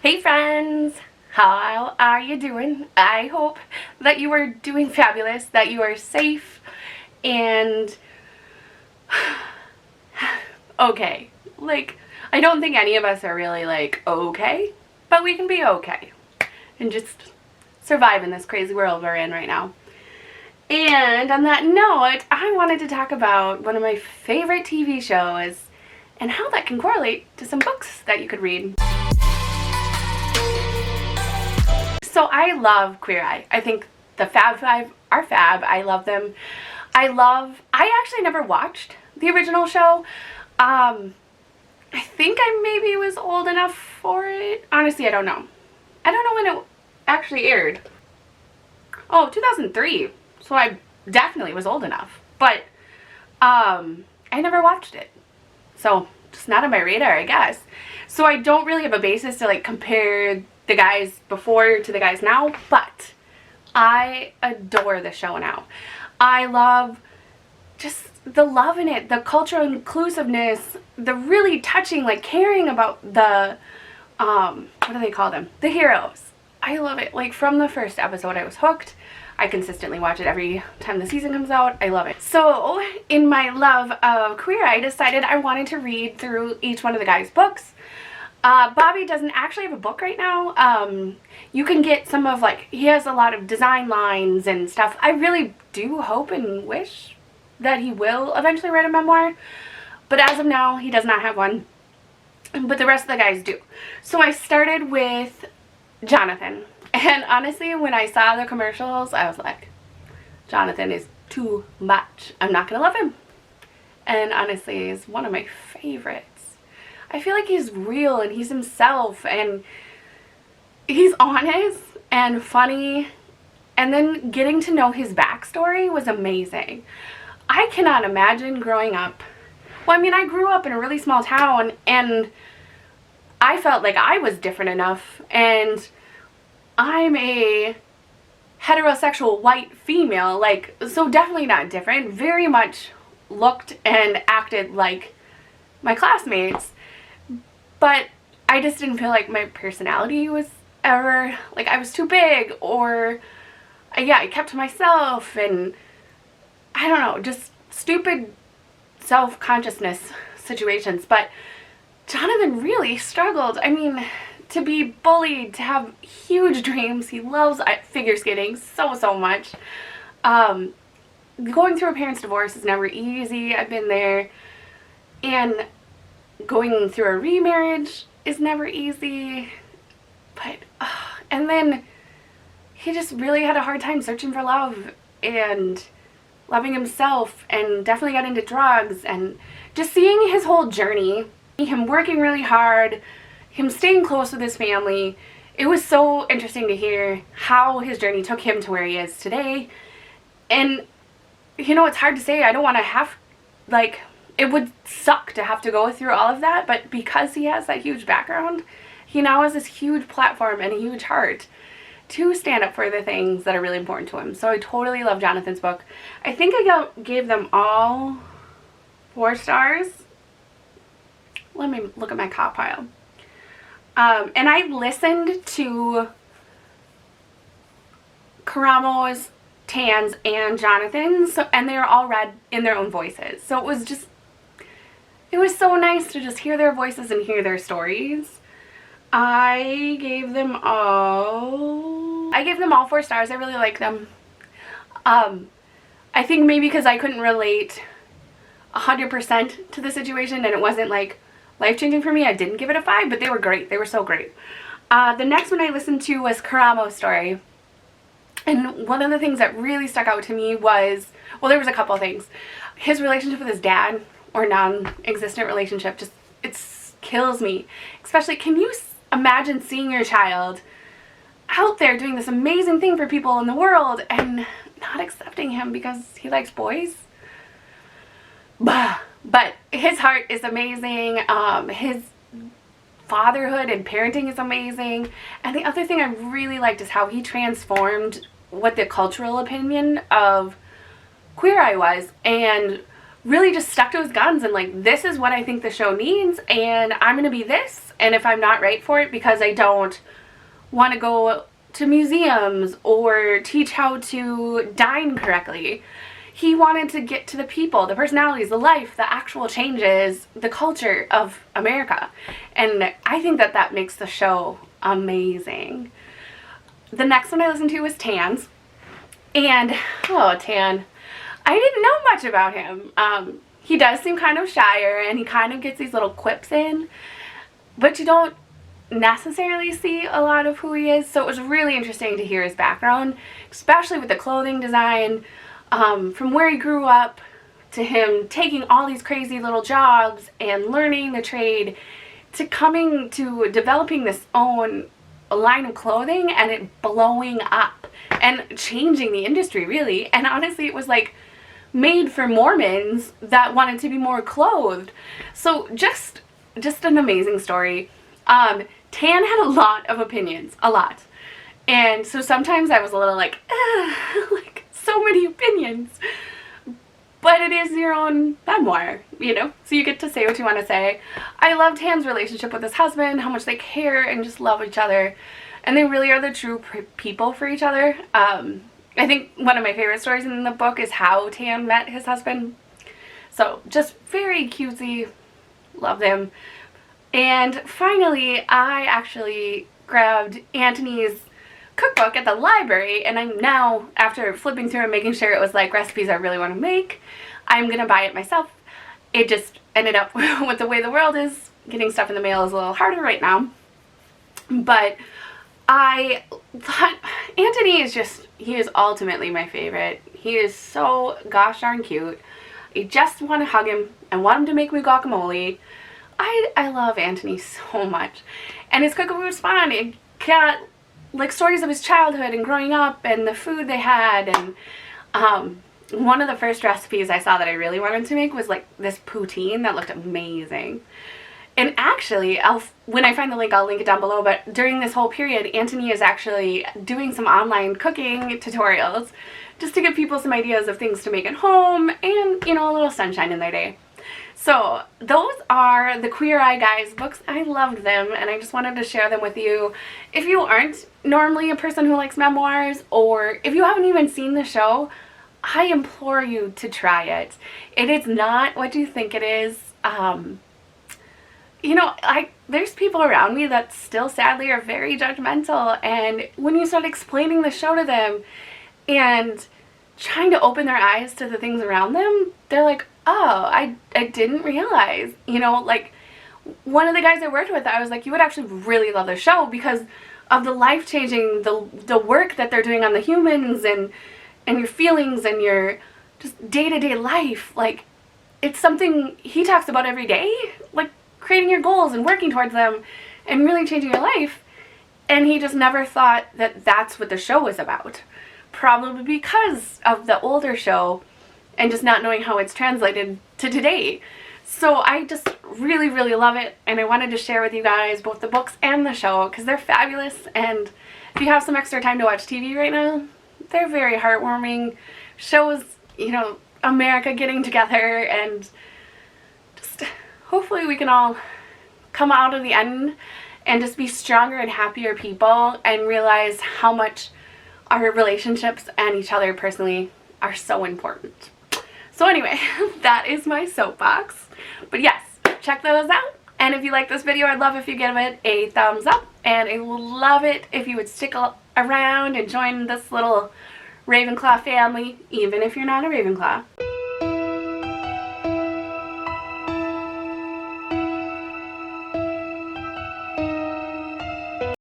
Hey friends! How are you doing? I hope that you are doing fabulous, that you are safe, and okay. I don't think any of us are really okay, but we can be okay and just survive in this crazy world we're in right now. And on that note, I wanted to talk about one of my favorite TV shows and how that can correlate to some books that you could read. So I love Queer Eye. I think the Fab Five are fab. I love them. I actually never watched the original show. I think I maybe was old enough for it. Honestly, I don't know. I don't know when it actually aired. Oh, 2003. So I definitely was old enough. But I never watched it. So just not on my radar, I guess. So I don't really have a basis to compare the guys before to the guys now, but I adore the show now. I love just the love in it, the cultural inclusiveness, the really touching, caring about the, what do they call them? The heroes. I love it. From the first episode, I was hooked. I consistently watch it every time the season comes out. I love it. So, in my love of Queer Eye, I decided I wanted to read through each one of the guys' books. Bobby doesn't actually have a book right now. You can get some of he has a lot of design lines and stuff. I really do hope and wish that he will eventually write a memoir, but as of now, he does not have one, but the rest of the guys do. So I started with Jonathan, and honestly, when I saw the commercials, I was like, Jonathan is too much. I'm not gonna love him. And honestly, he's one of my favorites. I feel like he's real and he's himself and he's honest and funny, and then getting to know his backstory was amazing. I cannot imagine growing up. Well, I mean, I grew up in a really small town and I felt like I was different enough, and I'm a heterosexual white female, so definitely not different. Very much looked and acted like my classmates. But I just didn't feel like my personality was ever, I was too big, or, yeah, I kept to myself, and I don't know, just stupid self-consciousness situations. But Jonathan really struggled. I mean, to be bullied, to have huge dreams. He loves figure skating so much. Going through a parent's divorce is never easy. I've been there. And going through a remarriage is never easy, but and then he just really had a hard time searching for love and loving himself, and definitely got into drugs, and just seeing his whole journey, him working really hard, him staying close with his family. It was so interesting to hear how his journey took him to where he is today. And it's hard to say. I don't want to have it would suck to have to go through all of that, but because he has that huge background, he now has this huge platform and a huge heart to stand up for the things that are really important to him. So I totally love Jonathan's book. I think I gave them all 4 stars. Let me look at my cop pile. And I listened to Karamo's, Tan's, and Jonathan's, and they were all read in their own voices. So it was so nice to just hear their voices and hear their stories. I gave them all 4 stars. I really like them. I think maybe because I couldn't relate 100% to the situation and it wasn't life-changing for me, I didn't give it a 5, but they were great. They were so great. The next one I listened to was Karamo's story. And one of the things that really stuck out to me was, well, there was a couple of things. His relationship with his dad, or non-existent relationship, just, it kills me. Especially, can you imagine seeing your child out there doing this amazing thing for people in the world and not accepting him because he likes boys? But his heart is amazing. His fatherhood and parenting is amazing. And the other thing I really liked is how he transformed what the cultural opinion of Queer Eye was, and really just stuck to his guns and like, this is what I think the show needs, and I'm gonna be this, and if I'm not right for it because I don't want to go to museums or teach how to dine correctly, he wanted to get to the people, the personalities, the life, the actual changes, the culture of America. And I think that that makes the show amazing. The next one I listened to was Tan's. And, oh, Tan, I didn't know much about him. He does seem kind of shyer, and he kind of gets these little quips in, but you don't necessarily see a lot of who he is. So it was really interesting to hear his background, especially with the clothing design, from where he grew up to him taking all these crazy little jobs and learning the trade to coming to developing this own line of clothing and it blowing up and changing the industry, really. And honestly, it was like made for Mormons that wanted to be more clothed. So just an amazing story. Tan had a lot of opinions, a lot. And so sometimes I was a little like, like so many opinions. But it is your own memoir, you know, so you get to say what you want to say. I love Tan's relationship with his husband, how much they care and just love each other. And they really are the true people for each other. I think one of my favorite stories in the book is how Tan met his husband. So just very cutesy, love them. And finally, I actually grabbed Antoni's cookbook at the library, and I'm now, after flipping through and making sure it was like recipes I really want to make, I'm gonna buy it myself. It just ended up with the way the world is, getting stuff in the mail is a little harder right now. But I thought Antoni is just, he is ultimately my favorite. He is so gosh darn cute. I just want to hug him. I want him to make me guacamole. I love Antoni so much. And his cookbook was fun. It got like stories of his childhood and growing up and the food they had. And one of the first recipes I saw that I really wanted to make was like this poutine that looked amazing. And actually, when I find the link, I'll link it down below, but during this whole period, Antoni is actually doing some online cooking tutorials just to give people some ideas of things to make at home and, you know, a little sunshine in their day. So those are the Queer Eye Guys books. I loved them, and I just wanted to share them with you. If you aren't normally a person who likes memoirs, or if you haven't even seen the show, I implore you to try it. It is not what you think it is. You know, there's people around me that still sadly are very judgmental, and when you start explaining the show to them and trying to open their eyes to the things around them, they're like, oh, I didn't realize. You know, like one of the guys I worked with, I was like, you would actually really love the show because of the life-changing, the work that they're doing on the humans and your feelings and your just day-to-day life. Like, it's something he talks about every day, like creating your goals and working towards them and really changing your life. And he just never thought that that's what the show was about. Probably because of the older show and just not knowing how it's translated to today. So I just really, really love it, and I wanted to share with you guys both the books and the show because they're fabulous. And if you have some extra time to watch TV right now, they're very heartwarming shows, you know, America getting together, and just hopefully we can all come out of the end and just be stronger and happier people and realize how much our relationships and each other personally are so important. So anyway, that is my soapbox. But yes, check those out. And if you like this video, I'd love if you give it a thumbs up. And I would love it if you would stick around and join this little Ravenclaw family, even if you're not a Ravenclaw.